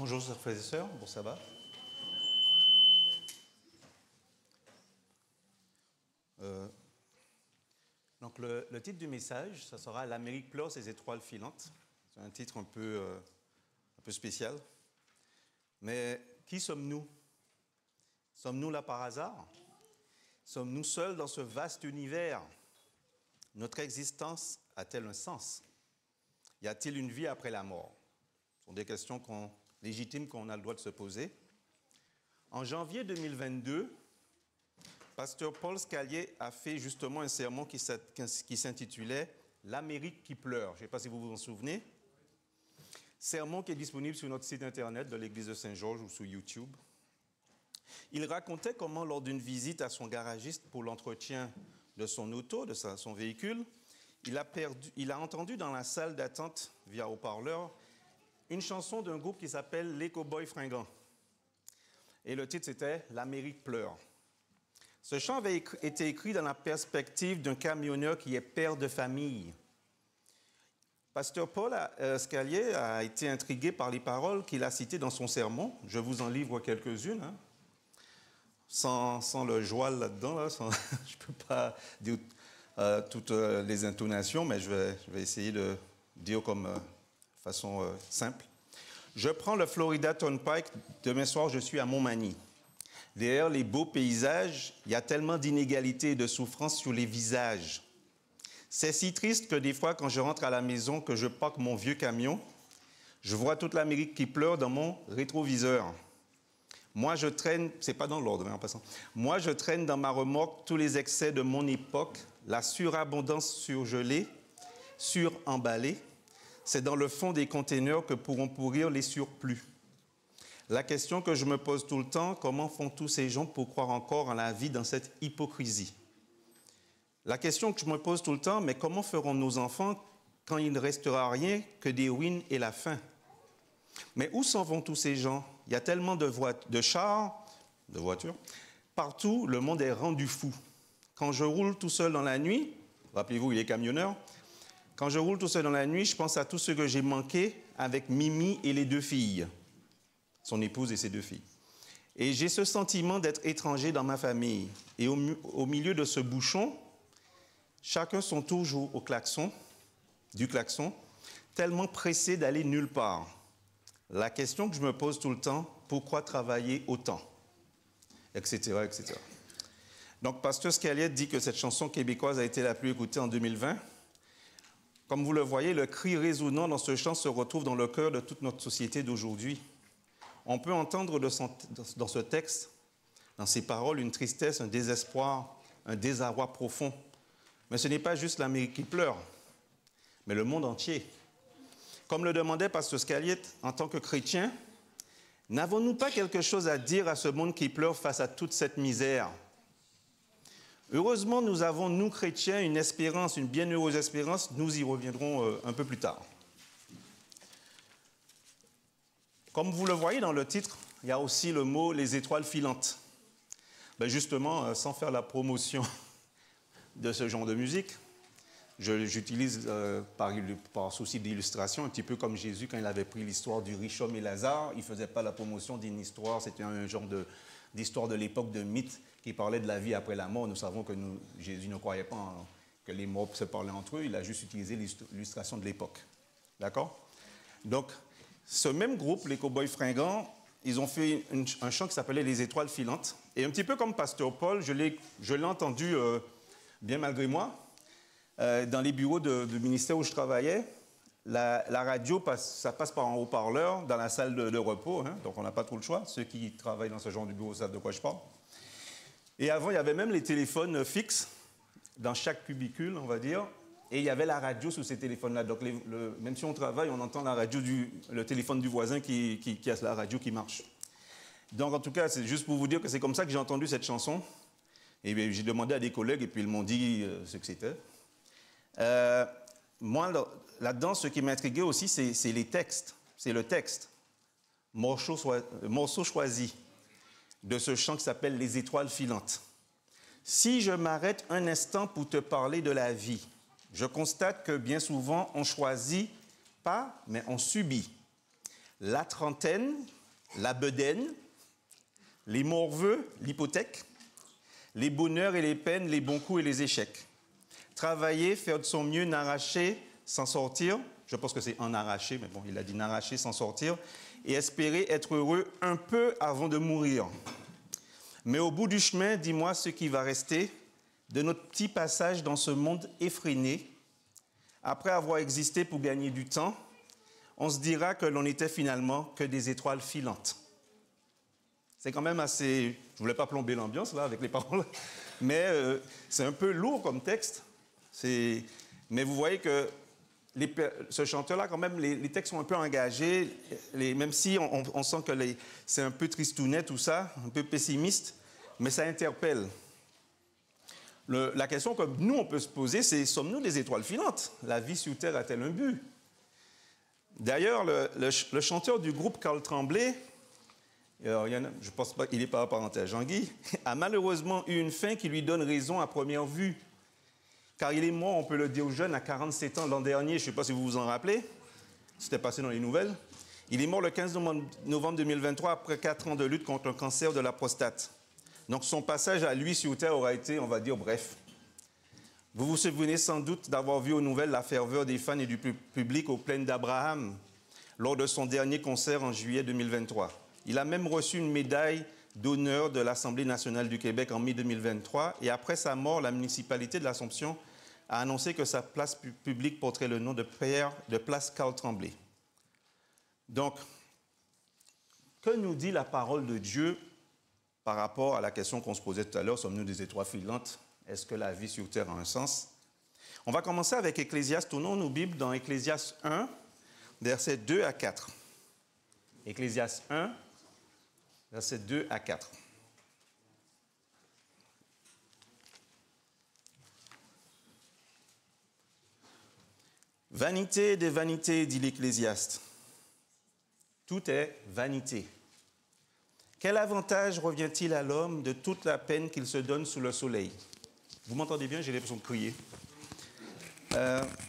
Bonjour, chers frères et sœurs, bon sabbat. Donc le titre du message, ça sera « L'Amérique pleure ses étoiles filantes ». C'est un titre un peu spécial. Mais qui sommes-nous? Sommes-nous là par hasard? Sommes-nous seuls dans ce vaste univers? Notre existence a-t-elle un sens? Y a-t-il une vie après la mort? Ce sont des questions légitimes qu'on a le droit de se poser. En janvier 2022, pasteur Paul Scalier a fait justement un sermon qui s'intitulait « L'Amérique qui pleure ». Je ne sais pas si vous vous en souvenez. Sermon qui est disponible sur notre site internet de l'église de Saint-Georges ou sur YouTube. Il racontait comment, lors d'une visite à son garagiste pour l'entretien de son auto, de son véhicule, il a entendu dans la salle d'attente, via haut-parleur, une chanson d'un groupe qui s'appelle Les Cowboys Fringants. Et le titre, c'était « L'Amérique pleure ». Ce chant avait été écrit dans la perspective d'un camionneur qui est père de famille. Pasteur Paul Scalier a été intrigué par les paroles qu'il a citées dans son sermon. Je vous en livre quelques-unes, hein. Sans le joual là-dedans, là, je ne peux pas dire toutes les intonations, mais je vais essayer de dire comme façon simple. Je prends le Florida Turnpike, demain soir je suis à Montmagny. Derrière les beaux paysages, il y a tellement d'inégalités et de souffrances sur les visages. C'est si triste que des fois, quand je rentre à la maison, que je parque mon vieux camion, je vois toute l'Amérique qui pleure dans mon rétroviseur. Moi, je traîne, c'est pas dans l'ordre, hein, en passant. Moi, je traîne dans ma remorque tous les excès de mon époque, la surabondance surgelée, suremballée. C'est dans le fond des containers que pourront pourrir les surplus. La question que je me pose tout le temps, comment font tous ces gens pour croire encore en la vie dans cette hypocrisie? La question que je me pose tout le temps, mais comment feront nos enfants quand il ne restera rien que des ruines et la faim? Mais où s'en vont tous ces gens? Il y a tellement de chars, de voitures, partout, le monde est rendu fou. Quand je roule tout seul dans la nuit, rappelez-vous, il est camionneur, quand je roule tout seul dans la nuit, je pense à tout ce que j'ai manqué avec Mimi et les deux filles, son épouse et ses deux filles. Et j'ai ce sentiment d'être étranger dans ma famille. Et au milieu de ce bouchon, chacun son tour joue au klaxon, du klaxon, tellement pressé d'aller nulle part. La question que je me pose tout le temps, pourquoi travailler autant? Etc., etc. Donc, pasteur Scalier dit que cette chanson québécoise a été la plus écoutée en 2020. Comme vous le voyez, le cri résonnant dans ce chant se retrouve dans le cœur de toute notre société d'aujourd'hui. On peut entendre dans ce texte, dans ces paroles, une tristesse, un désespoir, un désarroi profond. Mais ce n'est pas juste l'Amérique qui pleure, mais le monde entier. Comme le demandait pasteur Scalier, en tant que chrétien, n'avons-nous pas quelque chose à dire à ce monde qui pleure face à toute cette misère? Heureusement, nous avons, nous chrétiens, une espérance, une bienheureuse espérance. Nous y reviendrons un peu plus tard. Comme vous le voyez dans le titre, il y a aussi le mot « les étoiles filantes ». Ben justement, sans faire la promotion de ce genre de musique, j'utilise par souci d'illustration, un petit peu comme Jésus, quand il avait pris l'histoire du riche homme et Lazare, il ne faisait pas la promotion d'une histoire, c'était un genre d'histoire de l'époque de mythe qui parlait de la vie après la mort. Nous savons que Jésus ne croyait pas que les morts se parlaient entre eux, il a juste utilisé l'illustration de l'époque. D'accord? Donc, ce même groupe, les Cowboys Fringants, ils ont fait un chant qui s'appelait « Les étoiles filantes ». Et un petit peu comme pasteur Paul, je l'ai entendu, bien malgré moi, dans les bureaux du ministère où je travaillais. La radio, ça passe par un haut-parleur dans la salle de repos, hein, donc on n'a pas trop le choix. Ceux qui travaillent dans ce genre de bureau savent de quoi je parle. Et avant, il y avait même les téléphones fixes dans chaque cubicule, on va dire, et il y avait la radio sur ces téléphones-là. Donc, même si on travaille, on entend la radio le téléphone du voisin qui a la radio qui marche. Donc, en tout cas, c'est juste pour vous dire que c'est comme ça que j'ai entendu cette chanson. Et bien, j'ai demandé à des collègues et puis ils m'ont dit ce que c'était. Moi, là-dedans, ce qui m'intriguait aussi, c'est les textes. C'est le texte. Morceau choisi de ce chant qui s'appelle « Les étoiles filantes ». Si je m'arrête un instant pour te parler de la vie, je constate que bien souvent, on choisit pas, mais on subit. la trentaine, la bedaine, les morveux, l'hypothèque, les bonheurs et les peines, les bons coups et les échecs. Travailler, faire de son mieux, n'arracher, s'en sortir. Je pense que c'est en arracher, mais bon, il a dit n'arracher, s'en sortir. Et espérer être heureux un peu avant de mourir. Mais au bout du chemin, dis-moi ce qui va rester de notre petit passage dans ce monde effréné. Après avoir existé pour gagner du temps, on se dira que l'on n'était finalement que des étoiles filantes. C'est quand même assez... Je ne voulais pas plomber l'ambiance là avec les paroles, mais c'est un peu lourd comme texte. Mais vous voyez que ce chanteur-là, quand même, les textes sont un peu engagés, même si on sent que c'est un peu tristounet, tout ça, un peu pessimiste, mais ça interpelle. La question que nous, on peut se poser, c'est sommes-nous des étoiles filantes? La vie sur Terre a-t-elle un but? D'ailleurs, le chanteur du groupe Carl Tremblay, je pense pas qu'il n'est pas apparenté à Jean-Guy, a malheureusement eu une fin qui lui donne raison à première vue. Car il est mort, on peut le dire aux jeunes, à 47 ans l'an dernier, je ne sais pas si vous vous en rappelez, c'était passé dans les nouvelles. Il est mort le 15 novembre 2023 après 4 ans de lutte contre un cancer de la prostate. Donc son passage à lui sur Terre aura été, on va dire, bref. Vous vous souvenez sans doute d'avoir vu aux nouvelles la ferveur des fans et du public aux Plaines d'Abraham lors de son dernier concert en juillet 2023. Il a même reçu une médaille d'honneur de l'Assemblée nationale du Québec en mai 2023 et après sa mort, la municipalité de l'Assomption a annoncé que sa place publique porterait le nom de place Carl Tremblay. Donc, que nous dit la parole de Dieu par rapport à la question qu'on se posait tout à l'heure, sommes-nous des étoiles filantes? Est-ce que la vie sur Terre a un sens? On va commencer avec Ecclésiaste. Tournons nos Bibles dans Ecclésiaste 1, versets 2 à 4. Ecclésiaste 1, versets 2 à 4. Vanité des vanités, dit l'Ecclésiaste. Tout est vanité. Quel avantage revient-il à l'homme de toute la peine qu'il se donne sous le soleil? Vous m'entendez bien? J'ai l'impression de crier.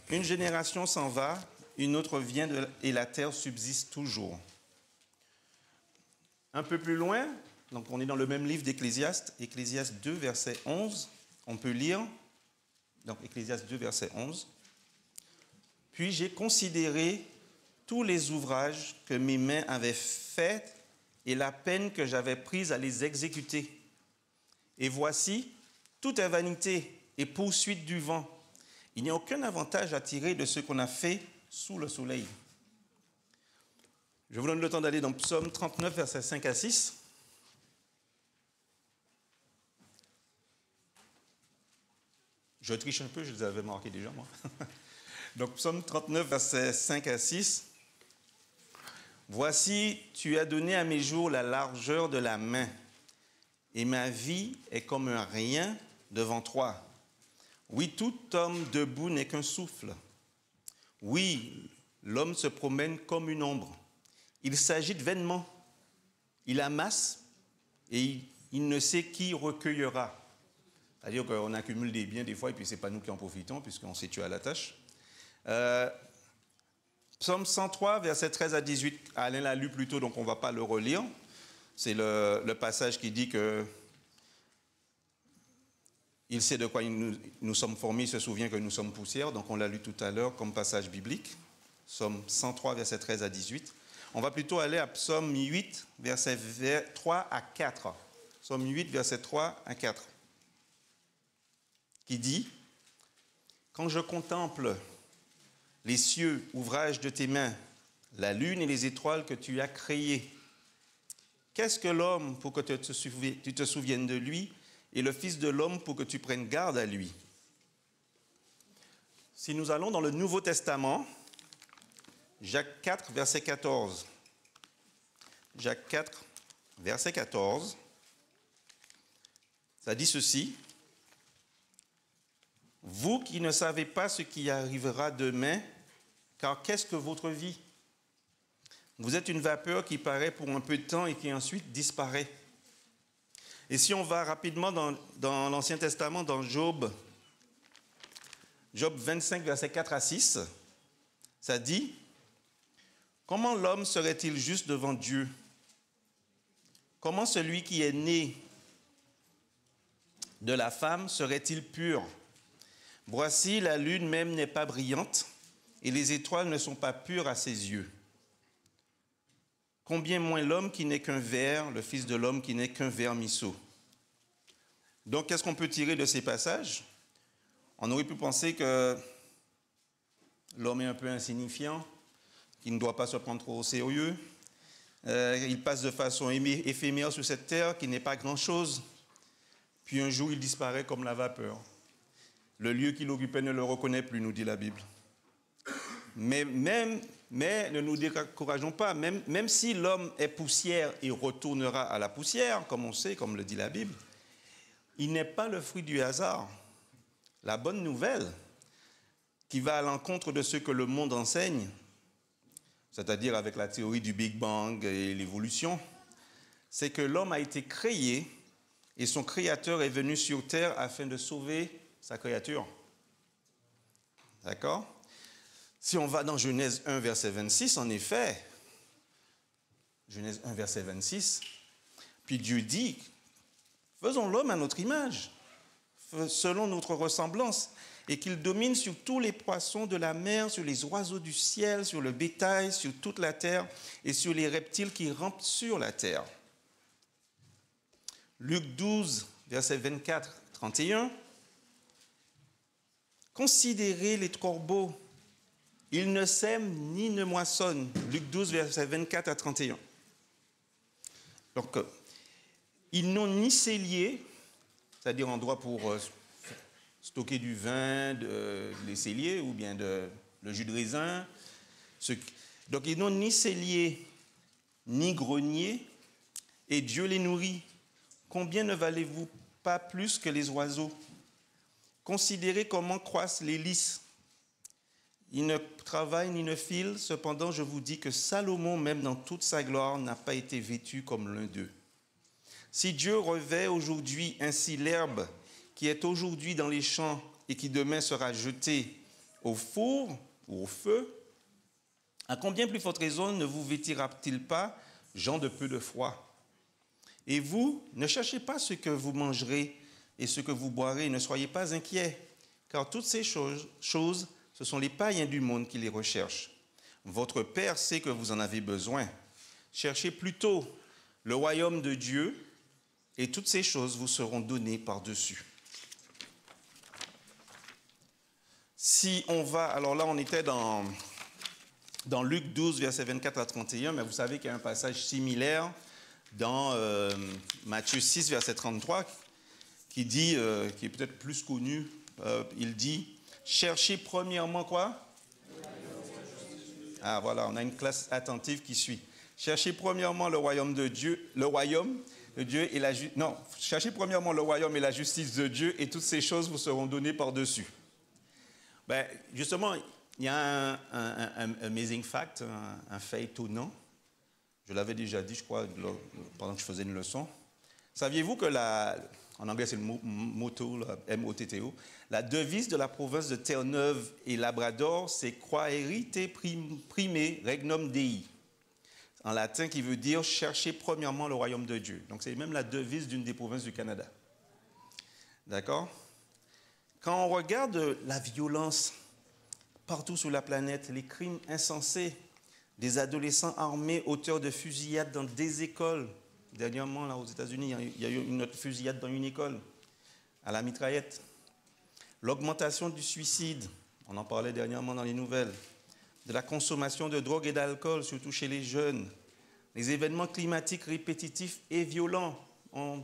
Une génération s'en va, une autre vient et la terre subsiste toujours. Un peu plus loin, donc on est dans le même livre d'Ecclésiaste, Ecclésiaste 2, verset 11, on peut lire, donc Ecclésiaste 2, verset 11. Puis j'ai considéré tous les ouvrages que mes mains avaient faits et la peine que j'avais prise à les exécuter. Et voici, tout est vanité et poursuite du vent. Il n'y a aucun avantage à tirer de ce qu'on a fait sous le soleil. Je vous donne le temps d'aller dans Psaume 39, versets 5 à 6. Je triche un peu, je les avais marqués déjà, moi. Donc, Psaume 39, versets 5 à 6. Voici, tu as donné à mes jours la largeur de la main, et ma vie est comme un rien devant toi. Oui, tout homme debout n'est qu'un souffle. Oui, l'homme se promène comme une ombre. Il s'agite vainement. Il amasse et il ne sait qui recueillera. C'est-à-dire qu'on accumule des biens des fois et puis ce n'est pas nous qui en profitons puisqu'on s'est tué à la tâche. Psaume 103, versets 13 à 18. Alain l'a lu plus tôt, donc on ne va pas le relire. C'est le passage qui dit que il sait de quoi nous sommes formés, il se souvient que nous sommes poussière. Donc on l'a lu tout à l'heure comme passage biblique. Psaume 103, versets 13 à 18. On va plutôt aller à Psaume 8, versets 3 à 4. Psaume 8, versets 3 à 4. Qui dit « Quand je contemple les cieux, ouvrage de tes mains, la lune et les étoiles que tu as créées, qu'est-ce que l'homme pour que tu te souviennes de lui et le Fils de l'homme pour que tu prennes garde à lui ?» Si nous allons dans le Nouveau Testament, Jacques 4, verset 14. Jacques 4, verset 14. Ça dit ceci. « Vous qui ne savez pas ce qui arrivera demain, car qu'est-ce que votre vie? Vous êtes une vapeur qui paraît pour un peu de temps et qui ensuite disparaît. » Et si on va rapidement dans l'Ancien Testament, dans Job 25, verset 4 à 6, ça dit Comment l'homme serait-il juste devant Dieu? Comment celui qui est né de la femme serait-il pur? Voici, la lune même n'est pas brillante et les étoiles ne sont pas pures à ses yeux. Combien moins l'homme qui n'est qu'un ver, le fils de l'homme qui n'est qu'un vermisseau. Donc, qu'est-ce qu'on peut tirer de ces passages? On aurait pu penser que l'homme est un peu insignifiant, qu'il ne doit pas se prendre trop au sérieux. Il passe de façon éphémère sur cette terre, qui n'est pas grand-chose. Puis un jour, il disparaît comme la vapeur. Le lieu qu'il occupait ne le reconnaît plus, nous dit la Bible. Mais ne nous décourageons pas, même si l'homme est poussière et retournera à la poussière, comme on sait, comme le dit la Bible, il n'est pas le fruit du hasard. La bonne nouvelle, qui va à l'encontre de ce que le monde enseigne, c'est-à-dire avec la théorie du Big Bang et l'évolution, c'est que l'homme a été créé et son créateur est venu sur terre afin de sauver sa créature. D'accord? Si on va dans Genèse 1, verset 26, en effet, Genèse 1, verset 26, puis Dieu dit, faisons l'homme à notre image, selon notre ressemblance, et qu'il domine sur tous les poissons de la mer, sur les oiseaux du ciel, sur le bétail, sur toute la terre et sur les reptiles qui rampent sur la terre. Luc 12, verset 24, 31. Considérez les corbeaux, ils ne sèment ni ne moissonnent. Luc 12, verset 24 à 31. Donc, ils n'ont ni cellier, c'est-à-dire endroit pour stocker du vin, les celliers ou bien le jus de raisin. Donc, ils n'ont ni cellier ni grenier et Dieu les nourrit. Combien ne valez-vous pas plus que les oiseaux? Considérez comment croissent les lys. Ils ne travaillent ni ne filent, cependant je vous dis que Salomon, même dans toute sa gloire, n'a pas été vêtu comme l'un d'eux. Si Dieu revêt aujourd'hui ainsi l'herbe qui est aujourd'hui dans les champs et qui demain sera jetée au four ou au feu, à combien plus forte raison ne vous vêtira-t-il pas, gens de peu de foi? Et vous, ne cherchez pas ce que vous mangerez et ce que vous boirez, ne soyez pas inquiets, car toutes ces choses, ce sont les païens du monde qui les recherchent. Votre Père sait que vous en avez besoin. Cherchez plutôt le royaume de Dieu et toutes ces choses vous seront données par-dessus. Si on va, alors là on était dans Luc 12, verset 24 à 31, mais vous savez qu'il y a un passage similaire dans Matthieu 6, verset 33, qui dit, qui est peut-être plus connu, il dit, cherchez premièrement quoi? Ah voilà, on a une classe attentive qui suit. Cherchez premièrement le royaume de Dieu, et la cherchez premièrement le royaume et la justice de Dieu, et toutes ces choses vous seront données par-dessus. Ben, justement, il y a un amazing fact, un fait étonnant. Je l'avais déjà dit, je crois, pendant que je faisais une leçon. Saviez-vous que en anglais c'est le motto, M-O-T-T-O, la devise de la province de Terre-Neuve et Labrador, c'est Quaerite prime regnum Dei. En latin, qui veut dire chercher premièrement le royaume de Dieu. Donc c'est même la devise d'une des provinces du Canada. D'accord? Quand on regarde la violence partout sur la planète, les crimes insensés, des adolescents armés, auteurs de fusillades dans des écoles. Dernièrement, là, aux États-Unis, il y a eu une autre fusillade dans une école, à la mitraillette. L'augmentation du suicide, on en parlait dernièrement dans les nouvelles, de la consommation de drogue et d'alcool, surtout chez les jeunes, les événements climatiques répétitifs et violents, on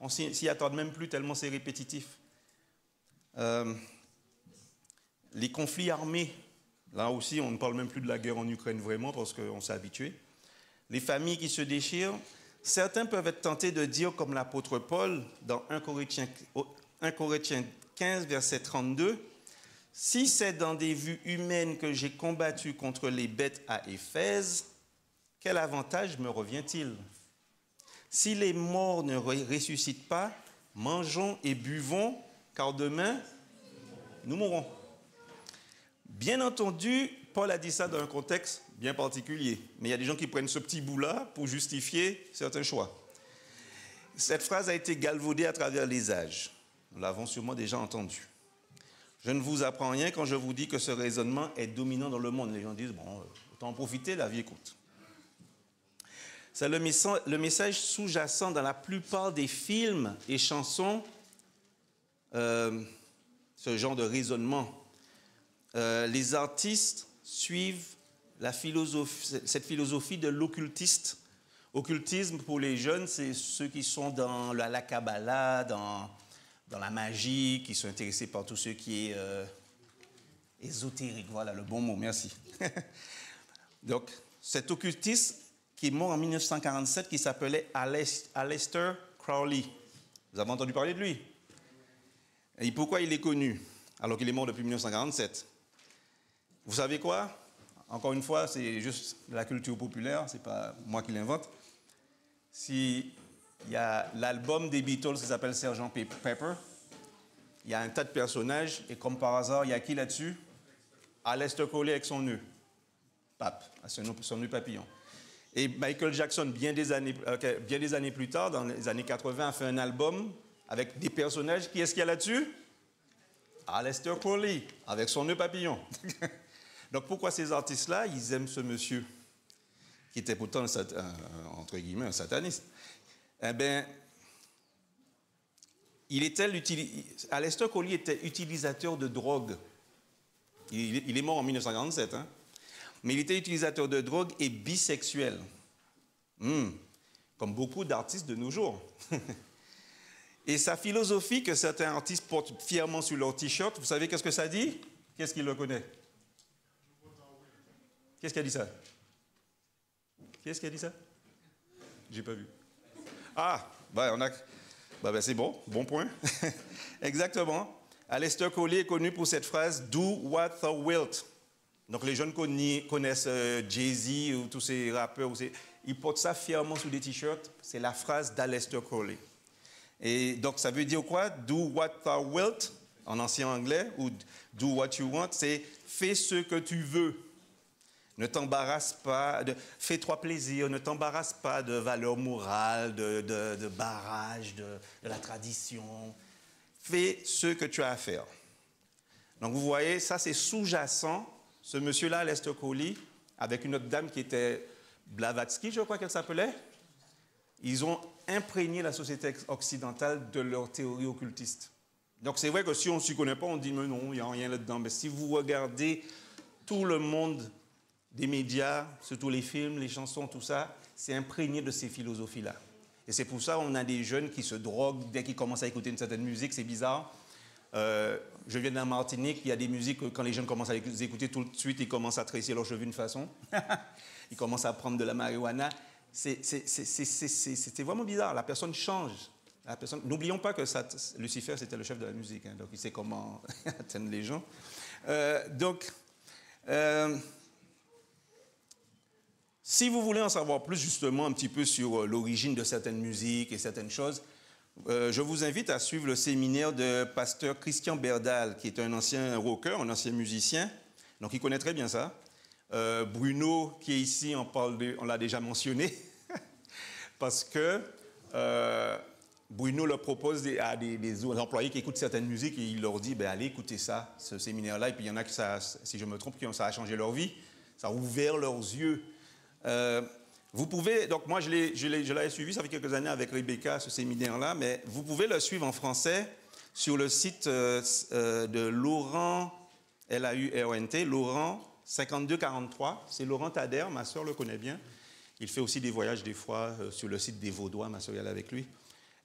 s'y attarde même plus tellement c'est répétitif. Les conflits armés, là aussi on ne parle même plus de la guerre en Ukraine vraiment parce qu'on s'est habitué. Les familles qui se déchirent, certains peuvent être tentés de dire comme l'apôtre Paul dans 1 Corinthiens 15, verset 32, « Si c'est dans des vues humaines que j'ai combattu contre les bêtes à Éphèse, quel avantage me revient-il? Si les morts ne ressuscitent pas, mangeons et buvons, car demain, nous mourrons. » Bien entendu, Paul a dit ça dans un contexte bien particulier. Mais il y a des gens qui prennent ce petit bout-là pour justifier certains choix. Cette phrase a été galvaudée à travers les âges. Nous l'avons sûrement déjà entendue. Je ne vous apprends rien quand je vous dis que ce raisonnement est dominant dans le monde. Les gens disent, bon, autant en profiter, la vie est courte. C'est le message sous-jacent dans la plupart des films et chansons, ce genre de raisonnement. Les artistes suivent cette philosophie de l'occultiste. Occultisme, pour les jeunes, c'est ceux qui sont dans la Kabbalah, dans la magie, qui sont intéressés par tout ce qui est ésotérique. Voilà le bon mot, merci. Donc, cet occultiste qui est mort en 1947, qui s'appelait Aleister Crowley. Vous avez entendu parler de lui? Et pourquoi il est connu, alors qu'il est mort depuis 1947? Vous savez quoi? Encore une fois, c'est juste de la culture populaire, ce n'est pas moi qui l'invente. Il y a l'album des Beatles qui s'appelle Sgt. Pepper. Il y a un tas de personnages, et comme par hasard, il y a qui là-dessus? Aleister Crowley avec son nœud. Pape, son nœud papillon. Et Michael Jackson, bien des années plus tard, dans les années 80, a fait un album avec des personnages. Qui est-ce qu'il y a là-dessus? Aleister Crowley, avec son nœud papillon. Donc pourquoi ces artistes-là, ils aiment ce monsieur, qui était pourtant, entre guillemets, un sataniste? Eh bien, Aleister Crowley était utilisateur de drogue. Il est mort en 1947, hein? Mais il était utilisateur de drogue et bisexuel. Comme beaucoup d'artistes de nos jours. Et sa philosophie que certains artistes portent fièrement sur leur t-shirt, vous savez qu'est-ce que ça dit? Qu'est-ce qu'il le connaît? Qu'est-ce qui a dit ça? Qui est-ce qui a dit ça? J'ai pas vu. Ah, c'est bon point. Exactement. Aleister Crowley est connu pour cette phrase « Do what thou wilt ». Donc les jeunes connaissent Jay-Z ou tous ces rappeurs. Ils portent ça fièrement sur des t-shirts. C'est la phrase d'Aleister Crowley. Et donc ça veut dire quoi? « Do what thou wilt » en ancien anglais, ou « Do what you want », c'est « fais ce que tu veux ». Ne t'embarrasse pas, fais-toi plaisir, ne t'embarrasse pas de valeurs morales, de barrages, de la tradition. Fais ce que tu as à faire. Donc vous voyez, ça c'est sous-jacent. Ce monsieur-là, Aleister Crowley, avec une autre dame qui était Blavatsky, je crois qu'elle s'appelait, ils ont imprégné la société occidentale de leur théorie occultiste. Donc c'est vrai que si on ne s'y connaît pas, on dit mais non, il n'y a rien là-dedans. Mais si vous regardez tout le monde des médias, surtout les films, les chansons, tout ça, c'est imprégné de ces philosophies-là. Et c'est pour ça qu'on a des jeunes qui se droguent dès qu'ils commencent à écouter une certaine musique, c'est bizarre. Je viens de la Martinique, il y a des musiques, quand les jeunes commencent à les écouter, tout de suite, ils commencent à tresser leurs cheveux d'une façon. Ils commencent à prendre de la marijuana. C'était vraiment bizarre, la personne change. N'oublions pas que Lucifer, c'était le chef de la musique, hein, donc il sait comment atteindre les gens. Si vous voulez en savoir plus justement un petit peu sur l'origine de certaines musiques et certaines choses, je vous invite à suivre le séminaire de pasteur Christian Berdal, qui est un ancien rocker, un ancien musicien, donc il connaît très bien ça. Bruno, qui est ici, on l'a déjà mentionné, parce que Bruno leur propose à des employés qui écoutent certaines musiques et il leur dit allez écouter ça, ce séminaire-là. Et puis il y en a qui, si je me trompe, ça a changé leur vie, ça a ouvert leurs yeux. Vous pouvez, donc moi je l'avais suivi, ça fait quelques années avec Rebecca, ce séminaire-là, mais vous pouvez le suivre en français sur le site de Laurent, L-A-U-R-O-N-T, Laurent 5243. C'est Laurent Tader, ma soeur le connaît bien. Il fait aussi des voyages des fois sur le site des Vaudois, ma soeur est avec lui.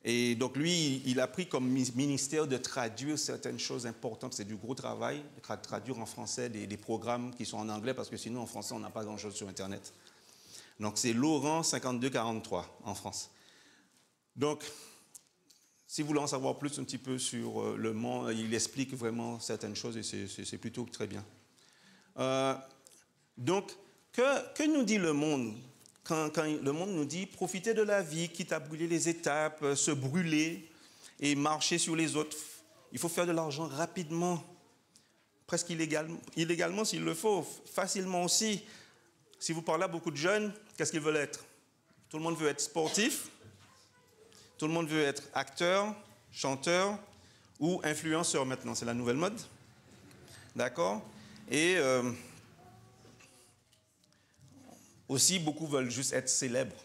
Et donc lui, il a pris comme ministère de traduire certaines choses importantes. C'est du gros travail, de traduire en français des programmes qui sont en anglais, parce que sinon en français on n'a pas grand-chose sur Internet. Donc, c'est Laurent 5243 en France. Donc, si vous voulez en savoir plus un petit peu sur le monde, il explique vraiment certaines choses et c'est plutôt très bien. Donc, que nous dit le monde quand le monde nous dit profiter de la vie, quitte à brûler les étapes, se brûler et marcher sur les autres. Il faut faire de l'argent rapidement, presque illégalement s'il le faut, facilement aussi. si vous parlez à beaucoup de jeunes, qu'est-ce qu'ils veulent être? Tout le monde veut être sportif, tout le monde veut être acteur, chanteur ou influenceur maintenant, c'est la nouvelle mode. D'accord? Et aussi, beaucoup veulent juste être célèbres.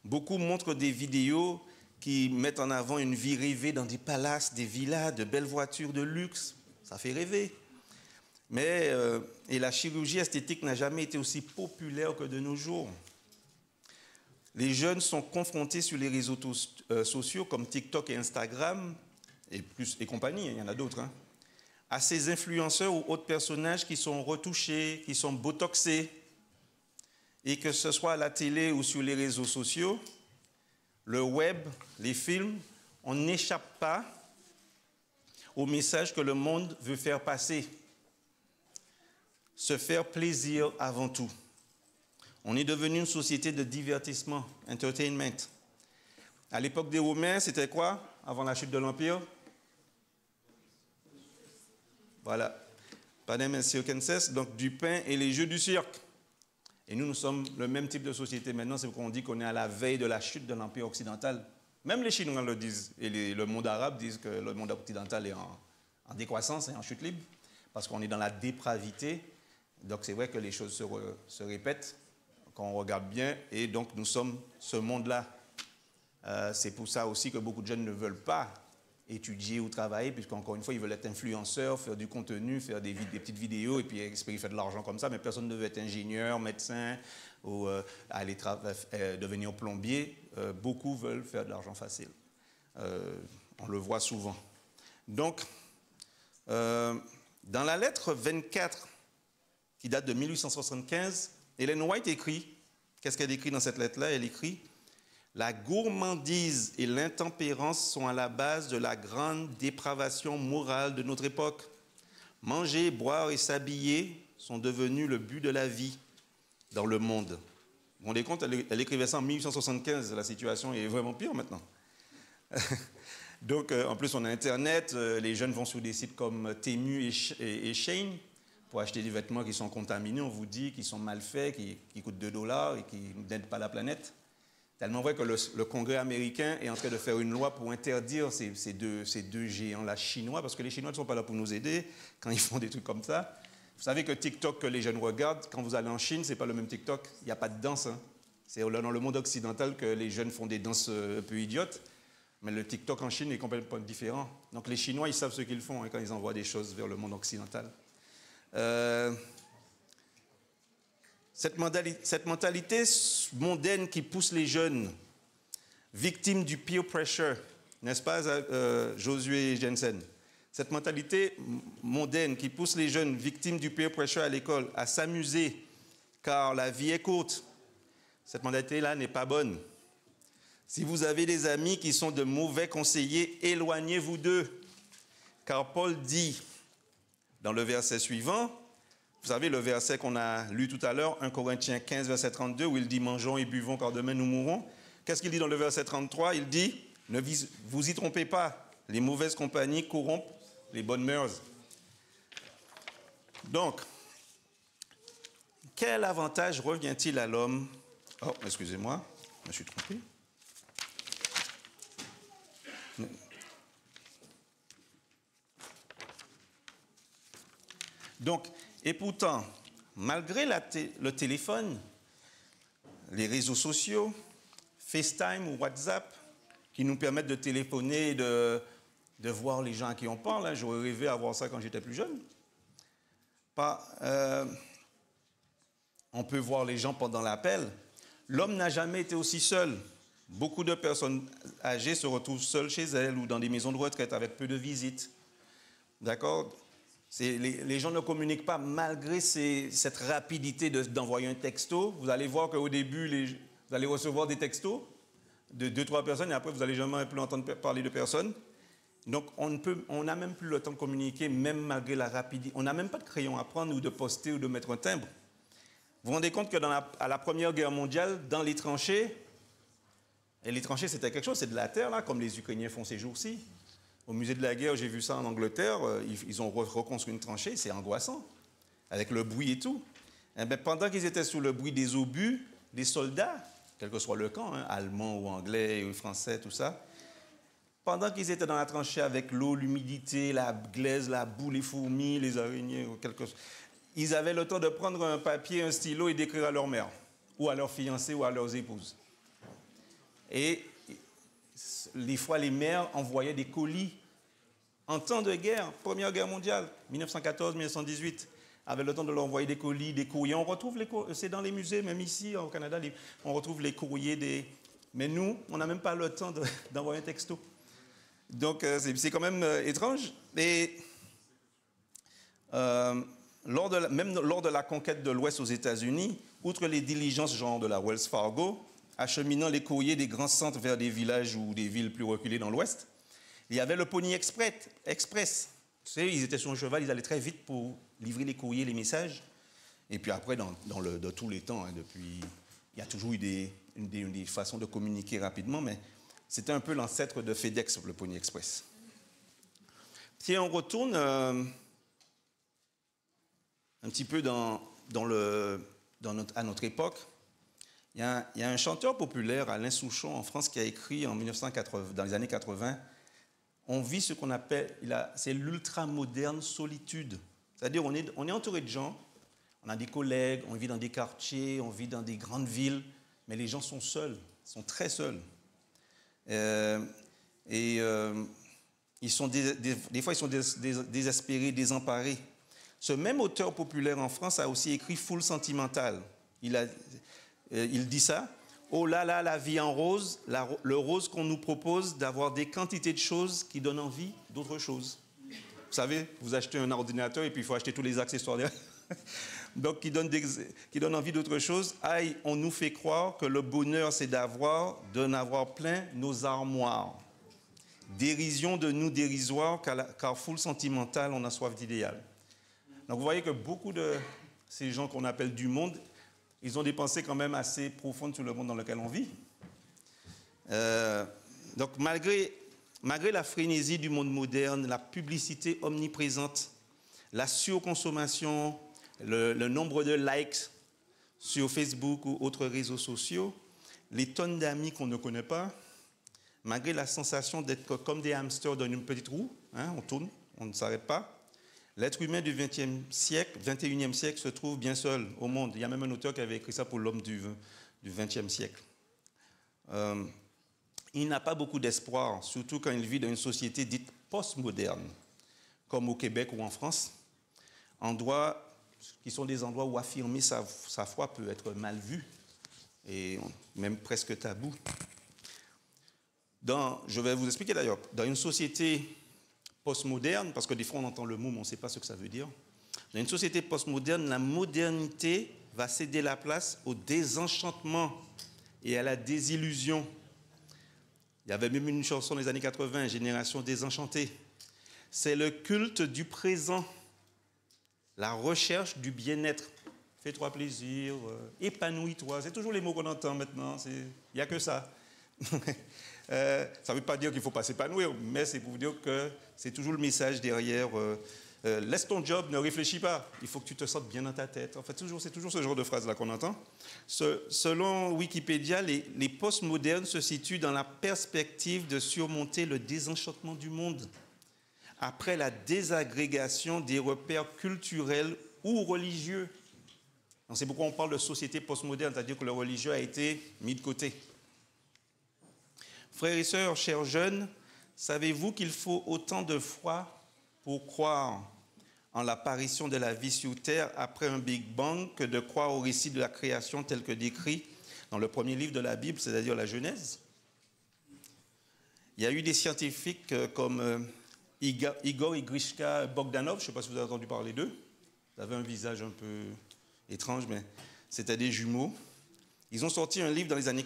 Beaucoup montrent des vidéos qui mettent en avant une vie rêvée dans des palaces, des villas, de belles voitures de luxe. Ça fait rêver. Mais et la chirurgie esthétique n'a jamais été aussi populaire que de nos jours. Les jeunes sont confrontés sur les réseaux sociaux comme TikTok et Instagram, et compagnie, il y en a d'autres, hein, à ces influenceurs ou autres personnages qui sont retouchés, qui sont botoxés. Et que ce soit à la télé ou sur les réseaux sociaux, le web, les films, on n'échappe pas au message que le monde veut faire passer. Se faire plaisir avant tout. On est devenu une société de divertissement, entertainment. À l'époque des Romains, c'était quoi, avant la chute de l'Empire? Voilà. Panem et circenses, donc du pain et les jeux du cirque. Et nous sommes le même type de société maintenant, c'est qu'on dit qu'on est à la veille de la chute de l'Empire occidental. Même les Chinois le disent, et le monde arabe disent que le monde occidental est en décroissance et en chute libre, parce qu'on est dans la dépravité. Donc c'est vrai que les choses se répètent quand on regarde bien, et donc nous sommes ce monde-là. C'est pour ça aussi que beaucoup de jeunes ne veulent pas étudier ou travailler, puisqu'encore une fois, ils veulent être influenceurs, faire du contenu, faire des petites vidéos, et puis espérer faire de l'argent comme ça, mais personne ne veut être ingénieur, médecin, ou aller devenir plombier. Beaucoup veulent faire de l'argent facile. On le voit souvent. Donc, dans la lettre 24, qui date de 1875, Ellen White écrit, qu'est-ce qu'elle écrit dans cette lettre-là? Elle écrit: la gourmandise et l'intempérance sont à la base de la grande dépravation morale de notre époque. Manger, boire et s'habiller sont devenus le but de la vie dans le monde. Vous vous rendez compte, elle écrivait ça en 1875, la situation est vraiment pire maintenant. Donc, en plus, on a Internet, les jeunes vont sur des sites comme Temu et Shein pour acheter des vêtements qui sont contaminés, on vous dit, qui sont mal faits, qui coûtent $2 et qui n'aident pas la planète. Tellement vrai que le Congrès américain est en train de faire une loi pour interdire ces deux géants-là chinois, parce que les Chinois ne sont pas là pour nous aider quand ils font des trucs comme ça. Vous savez que TikTok que les jeunes regardent, quand vous allez en Chine, ce n'est pas le même TikTok. Il n'y a pas de danse. Hein. C'est dans le monde occidental que les jeunes font des danses un peu idiotes. Mais le TikTok en Chine est complètement différent. Donc les Chinois, ils savent ce qu'ils font hein, quand ils envoient des choses vers le monde occidental. Cette mentalité mondaine qui pousse les jeunes, victimes du peer pressure, n'est-ce pas, Josué Jensen? Cette mentalité mondaine qui pousse les jeunes, victimes du peer pressure à l'école, à s'amuser, car la vie est courte. Cette mentalité-là n'est pas bonne. Si vous avez des amis qui sont de mauvais conseillers, éloignez-vous d'eux. Car Paul dit, dans le verset suivant, vous savez, le verset qu'on a lu tout à l'heure, 1 Corinthiens 15, verset 32, où il dit « Mangeons et buvons, car demain nous mourrons ». Qu'est-ce qu'il dit dans le verset 33? Il dit « Ne vous y trompez pas, les mauvaises compagnies corrompent les bonnes mœurs ». Donc, quel avantage revient-il à l'homme? Oh, excusez-moi, je me suis trompé. Donc, et pourtant, malgré le téléphone, les réseaux sociaux, FaceTime ou WhatsApp, qui nous permettent de téléphoner et de voir les gens à qui on parle, hein, j'aurais rêvé avoir ça quand j'étais plus jeune. On peut voir les gens pendant l'appel. L'homme n'a jamais été aussi seul. Beaucoup de personnes âgées se retrouvent seules chez elles ou dans des maisons de retraite avec peu de visites. D'accord? Les gens ne communiquent pas malgré cette rapidité d'envoyer un texto. Vous allez voir qu'au début, vous allez recevoir des textos de 2-3 personnes et après, vous n'allez jamais plus entendre parler de personne. Donc, on n'a même plus le temps de communiquer, même malgré la rapidité. On n'a même pas de crayon à prendre ou de poster ou de mettre un timbre. Vous vous rendez compte que à la Première Guerre mondiale, dans les tranchées, et les tranchées, c'était quelque chose, c'est de la terre, là, comme les Ukrainiens font ces jours-ci. Au musée de la guerre, j'ai vu ça en Angleterre, ils ont reconstruit une tranchée, c'est angoissant, avec le bruit et tout. Eh bien, pendant qu'ils étaient sous le bruit des obus, les soldats, quel que soit le camp, hein, allemand ou anglais ou français, tout ça, pendant qu'ils étaient dans la tranchée avec l'eau, l'humidité, la glaise, la boue, les fourmis, les araignées, ou quelque chose, ils avaient le temps de prendre un papier, un stylo et d'écrire à leur mère, ou à leurs fiancés, ou à leurs épouses. Et des fois, les mères envoyaient des colis en temps de guerre, Première Guerre mondiale, 1914-1918, avaient le temps de leur envoyer des colis, des courriers. On retrouve c'est dans les musées, même ici au Canada, on retrouve les courriers des... Mais nous, on n'a même pas le temps d'envoyer un texto. Donc, c'est quand même étrange. Et même lors de la conquête de l'Ouest aux États-Unis, outre les diligences genre de la Wells Fargo, acheminant les courriers des grands centres vers des villages ou des villes plus reculées dans l'Ouest, il y avait le Pony Express. Tu sais, ils étaient sur un cheval, ils allaient très vite pour livrer les courriers, les messages. Et puis après, de tous les temps, hein, depuis, il y a toujours eu des façons de communiquer rapidement, mais c'était un peu l'ancêtre de FedEx, le Pony Express. Si on retourne un petit peu à notre époque, il y a un chanteur populaire, Alain Souchon, en France, qui a écrit en 1980, dans les années 80, on vit ce qu'on appelle, c'est l'ultramoderne solitude. C'est-à-dire, on est entouré de gens, on a des collègues, on vit dans des quartiers, on vit dans des grandes villes, mais les gens sont seuls, sont très seuls. Ils sont des fois, ils sont désespérés, désemparés. Ce même auteur populaire en France a aussi écrit Foule sentimentale. Il dit ça. Oh là là, la vie en rose, le rose qu'on nous propose d'avoir des quantités de choses qui donnent envie d'autres choses. Vous savez, vous achetez un ordinateur et puis il faut acheter tous les accessoires derrière. Donc, qui donne envie d'autre chose. Aïe, on nous fait croire que le bonheur, c'est d'en avoir plein nos armoires. Dérision de nous dérisoire, car foule sentimentale, on a soif d'idéal. Donc, vous voyez que beaucoup de ces gens qu'on appelle du monde, ils ont des pensées quand même assez profondes sur le monde dans lequel on vit. Donc, malgré la frénésie du monde moderne, la publicité omniprésente, la surconsommation, le nombre de likes sur Facebook ou autres réseaux sociaux, les tonnes d'amis qu'on ne connaît pas, malgré la sensation d'être comme des hamsters dans une petite roue, hein, on tourne, on ne s'arrête pas, l'être humain du XXe siècle, XXIe siècle se trouve bien seul au monde. Il y a même un auteur qui avait écrit ça pour l'homme du XXe siècle. Il n'a pas beaucoup d'espoir, surtout quand il vit dans une société dite postmoderne, comme au Québec ou en France, endroits qui sont des endroits où affirmer sa foi peut être mal vu et même presque tabou. Je vais vous expliquer d'ailleurs, dans une société postmoderne, parce que des fois on entend le mot mais on ne sait pas ce que ça veut dire, dans une société postmoderne, la modernité va céder la place au désenchantement et à la désillusion. Il y avait même une chanson des années 80, Génération désenchantée. C'est le culte du présent, la recherche du bien-être. Fais-toi plaisir, épanouis-toi. C'est toujours les mots qu'on entend maintenant. Il n'y a que ça. Ça ne veut pas dire qu'il ne faut pas s'épanouir, mais c'est pour vous dire que c'est toujours le message derrière. Laisse ton job, ne réfléchis pas. Il faut que tu te sentes bien dans ta tête. En fait, c'est toujours ce genre de phrase-là qu'on entend. Selon Wikipédia, les postmodernes se situent dans la perspective de surmonter le désenchantement du monde après la désagrégation des repères culturels ou religieux. Donc, c'est pourquoi on parle de société postmoderne, c'est-à-dire que le religieux a été mis de côté. Frères et sœurs, chers jeunes, savez-vous qu'il faut autant de foi pour croire en l'apparition de la vie sur Terre après un Big Bang que de croire au récit de la création tel que décrit dans le premier livre de la Bible, c'est-à-dire la Genèse? Il y a eu des scientifiques comme Igor et Grishka Bogdanov, je ne sais pas si vous avez entendu parler d'eux. Ils avaient un visage un peu étrange, mais c'était des jumeaux. Ils ont sorti un livre dans les années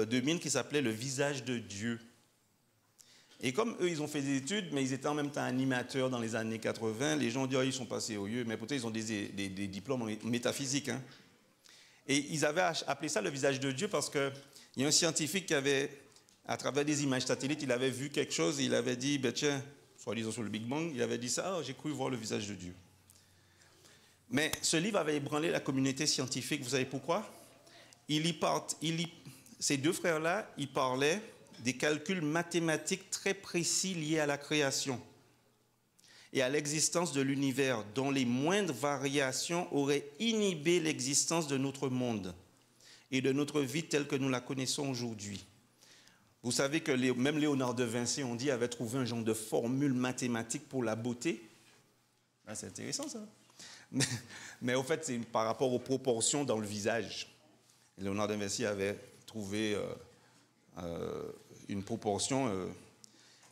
2000 qui s'appelait « Le visage de Dieu ». Et comme eux, ils ont fait des études, mais ils étaient en même temps animateurs dans les années 80, les gens ont dit, ils sont pas sérieux, mais peut-être ils ont des diplômes en métaphysique. Hein. Et ils avaient appelé ça le visage de Dieu parce qu'il y a un scientifique qui avait, à travers des images satellites, il avait vu quelque chose et il avait dit, tiens, soi-disant sur le Big Bang, il avait dit ça, j'ai cru voir le visage de Dieu. Mais ce livre avait ébranlé la communauté scientifique. Vous savez pourquoi? Ces deux frères-là, ils parlaient des calculs mathématiques très précis liés à la création et à l'existence de l'univers, dont les moindres variations auraient inhibé l'existence de notre monde et de notre vie telle que nous la connaissons aujourd'hui. Vous savez que même Léonard de Vinci, on dit, avait trouvé un genre de formule mathématique pour la beauté. Ah, c'est intéressant, ça. Mais au fait, c'est par rapport aux proportions dans le visage. Léonard de Vinci avait trouvé une proportion.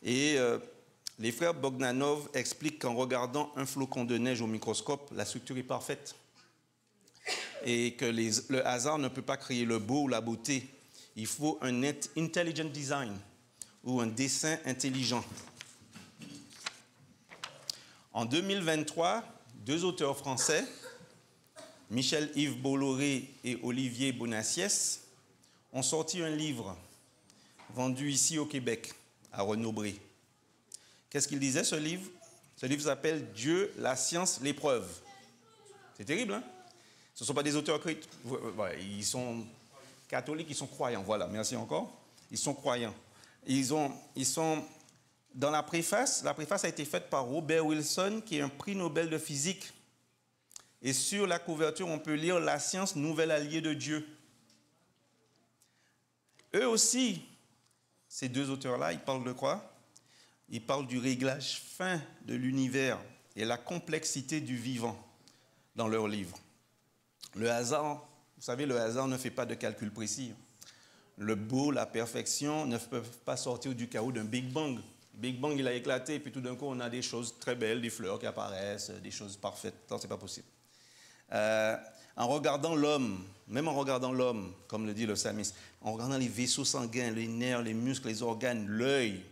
Les frères Bogdanov expliquent qu'en regardant un flocon de neige au microscope, la structure est parfaite. Et que le hasard ne peut pas créer le beau ou la beauté. Il faut un intelligent design ou un dessin intelligent. En 2023, deux auteurs français, Michel-Yves Bolloré et Olivier Bonassiès, ont sorti un livre vendu ici au Québec, à Renaud-Bré. Qu'est-ce qu'il disait, ce livre? Ce livre s'appelle « Dieu, la science, l'épreuve ». C'est terrible, hein? Ce ne sont pas des auteurs chrétiens. Ils sont catholiques, ils sont croyants. Voilà, merci encore. Ils sont croyants. Ils sont dans la préface a été faite par Robert Wilson, qui est un prix Nobel de physique. Et sur la couverture, on peut lire « La science, nouvel allié de Dieu ». Eux aussi, ces deux auteurs-là, ils parlent de quoi? Ils parlent du réglage fin de l'univers et la complexité du vivant dans leurs livres. Le hasard, vous savez, le hasard ne fait pas de calcul précis. Le beau, la perfection ne peuvent pas sortir du chaos d'un Big Bang. Le Big Bang, il a éclaté, et puis tout d'un coup, on a des choses très belles, des fleurs qui apparaissent, des choses parfaites. Non, ce n'est pas possible. En regardant l'homme, même en regardant l'homme, comme le dit le psalmiste, en regardant les vaisseaux sanguins, les nerfs, les muscles, les organes, l'œil,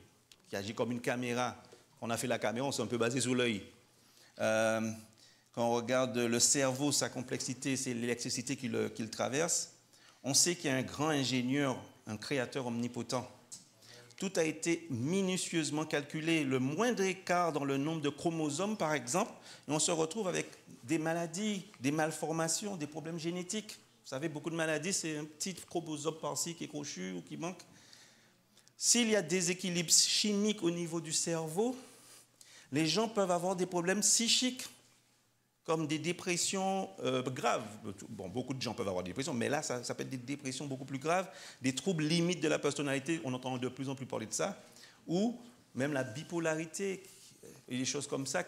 qui agit comme une caméra. Quand on a fait la caméra, on s'est un peu basé sur l'œil. Quand on regarde le cerveau, sa complexité, c'est l'électricité qui le traverse, on sait qu'il y a un grand ingénieur, un créateur omnipotent. Tout a été minutieusement calculé. Le moindre écart dans le nombre de chromosomes, par exemple, et on se retrouve avec des maladies, des malformations, des problèmes génétiques. Vous savez, beaucoup de maladies, c'est un petit chromosome par-ci qui est crochu ou qui manque. S'il y a des équilibres chimiques au niveau du cerveau, les gens peuvent avoir des problèmes psychiques, comme des dépressions graves. Bon, beaucoup de gens peuvent avoir des dépressions, mais là, ça peut être des dépressions beaucoup plus graves, des troubles limites de la personnalité, on entend de plus en plus parler de ça, ou même la bipolarité, et des choses comme ça,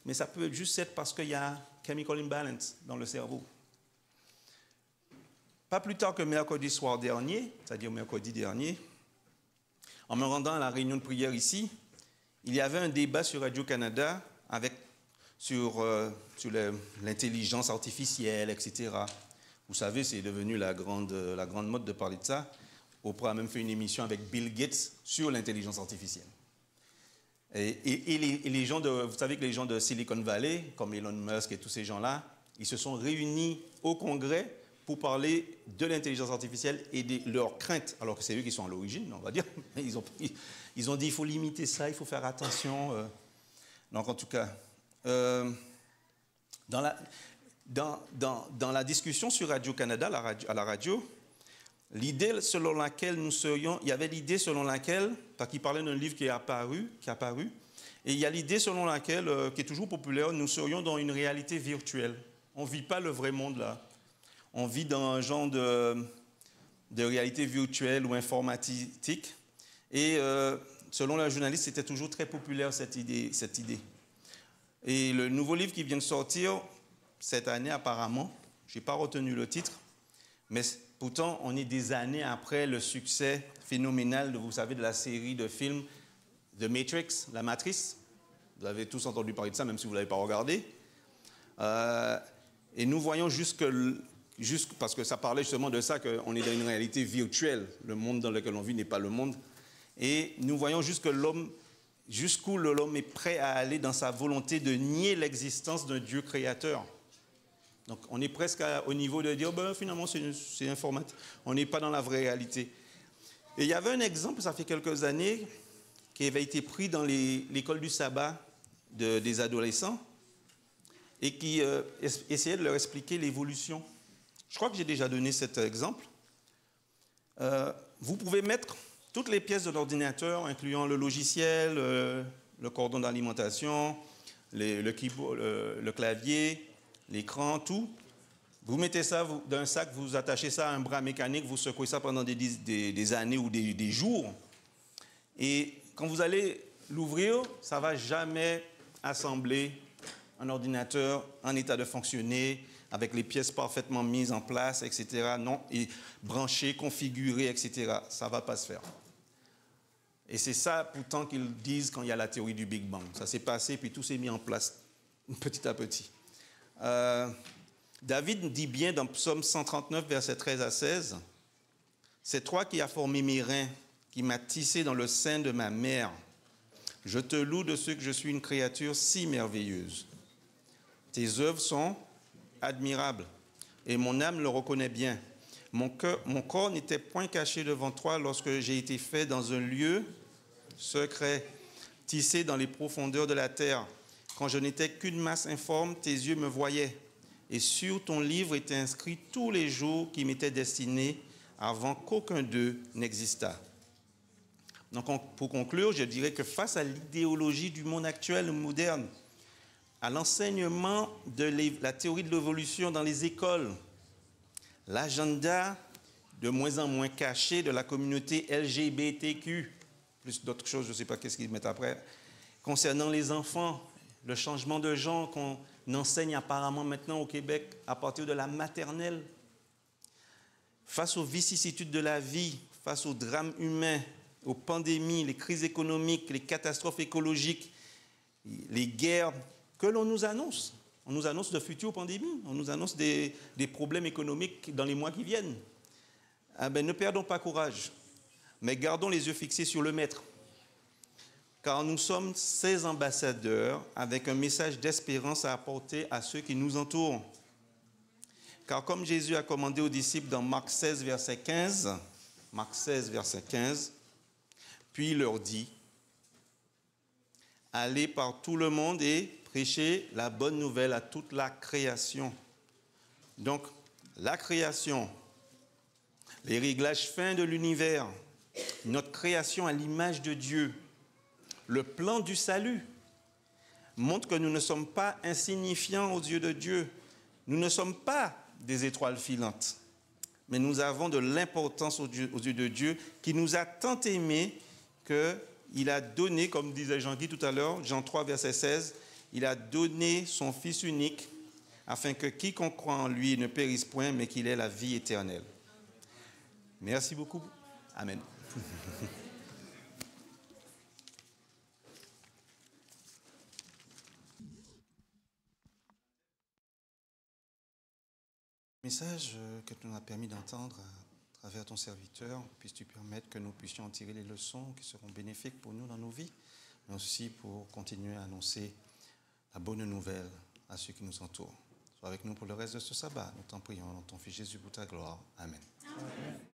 mais ça peut juste être parce qu'il y a chemical imbalance dans le cerveau. Pas plus tard que mercredi soir dernier, c'est-à-dire mercredi dernier, en me rendant à la réunion de prière ici, il y avait un débat sur Radio-Canada sur l'intelligence artificielle, etc. Vous savez, c'est devenu la grande mode de parler de ça. Oprah a même fait une émission avec Bill Gates sur l'intelligence artificielle. Et les gens vous savez que les gens de Silicon Valley, comme Elon Musk et tous ces gens-là, ils se sont réunis au Congrès pour parler de l'intelligence artificielle et de leurs craintes, alors que c'est eux qui sont à l'origine, on va dire. Ils ont dit qu'il faut limiter ça, il faut faire attention. Donc en tout cas, dans la discussion sur Radio-Canada, à la radio, l'idée selon laquelle il y avait l'idée selon laquelle, parce qu'il parlait d'un livre qui est apparu, et il y a l'idée selon laquelle, qui est toujours populaire, nous serions dans une réalité virtuelle. On ne vit pas le vrai monde là. On vit dans un genre de réalité virtuelle ou informatique. Et selon la journaliste, c'était toujours très populaire cette idée. Et le nouveau livre qui vient de sortir cette année, apparemment, je n'ai pas retenu le titre, mais pourtant, on est des années après le succès phénoménal, vous savez, de la série de films The Matrix, la Matrice. Vous avez tous entendu parler de ça, même si vous ne l'avez pas regardé. Et nous voyons parce que ça parlait justement de ça, qu'on est dans une réalité virtuelle. Le monde dans lequel on vit n'est pas le monde. Et nous voyons jusqu'où l'homme est prêt à aller dans sa volonté de nier l'existence d'un Dieu créateur. Donc on est presque au niveau de dire, finalement c'est informatique. On n'est pas dans la vraie réalité. Et il y avait un exemple, ça fait quelques années, qui avait été pris dans l'école du sabbat des adolescents. et qui essayait de leur expliquer l'évolution. Je crois que j'ai déjà donné cet exemple. Vous pouvez mettre toutes les pièces de l'ordinateur, incluant le logiciel, le cordon d'alimentation, le keyboard, le clavier, l'écran, tout. Vous mettez ça dans un sac, vous attachez ça à un bras mécanique, vous secouez ça pendant des années ou des jours. Et quand vous allez l'ouvrir, ça ne va jamais assembler un ordinateur en état de fonctionner, avec les pièces parfaitement mises en place, etc. Non, et branchées, configurées, etc. Ça ne va pas se faire. Et c'est ça, pourtant, qu'ils disent quand il y a la théorie du Big Bang. Ça s'est passé, puis tout s'est mis en place petit à petit. David dit bien dans Psaume 139, versets 13 à 16, « C'est toi qui as formé mes reins, qui m'as tissé dans le sein de ma mère. Je te loue de ce que je suis une créature si merveilleuse. Tes œuvres sont admirables, et mon âme le reconnaît bien. Mon corps n'était point caché devant toi lorsque j'ai été fait dans un lieu secret, tissé dans les profondeurs de la terre. Quand je n'étais qu'une masse informe, tes yeux me voyaient. Et sur ton livre étaient inscrits tous les jours qui m'étaient destinés avant qu'aucun d'eux n'existât. » Donc, pour conclure, je dirais que face à l'idéologie du monde actuel, moderne, à l'enseignement de la théorie de l'évolution dans les écoles, l'agenda de moins en moins caché de la communauté LGBTQ, plus d'autres choses, je ne sais pas qu'est-ce qu'ils mettent après, concernant les enfants, le changement de genre qu'on enseigne apparemment maintenant au Québec à partir de la maternelle, face aux vicissitudes de la vie, face aux drames humains, aux pandémies, les crises économiques, les catastrophes écologiques, les guerres que l'on nous annonce. On nous annonce de futures pandémies, on nous annonce des problèmes économiques dans les mois qui viennent. Ne perdons pas courage, mais gardons les yeux fixés sur le Maître. Car nous sommes ses ambassadeurs avec un message d'espérance à apporter à ceux qui nous entourent. Car comme Jésus a commandé aux disciples dans Marc 16, verset 15, puis il leur dit, « Allez par tout le monde et prêchez la bonne nouvelle à toute la création. » Donc, la création, les réglages fins de l'univers, notre création à l'image de Dieu, le plan du salut montre que nous ne sommes pas insignifiants aux yeux de Dieu. Nous ne sommes pas des étoiles filantes, mais nous avons de l'importance aux yeux de Dieu qui nous a tant aimés qu'il a donné, comme disait Jean-Guy tout à l'heure, Jean 3, verset 16, il a donné son Fils unique afin que quiconque croit en lui ne périsse point, mais qu'il ait la vie éternelle. Merci beaucoup. Amen. Le message que tu nous as permis d'entendre à travers ton serviteur, puisses-tu permettre que nous puissions en tirer les leçons qui seront bénéfiques pour nous dans nos vies, mais aussi pour continuer à annoncer la bonne nouvelle à ceux qui nous entourent. Sois avec nous pour le reste de ce sabbat. Nous t'en prions dans ton Fils Jésus pour ta gloire. Amen. Amen.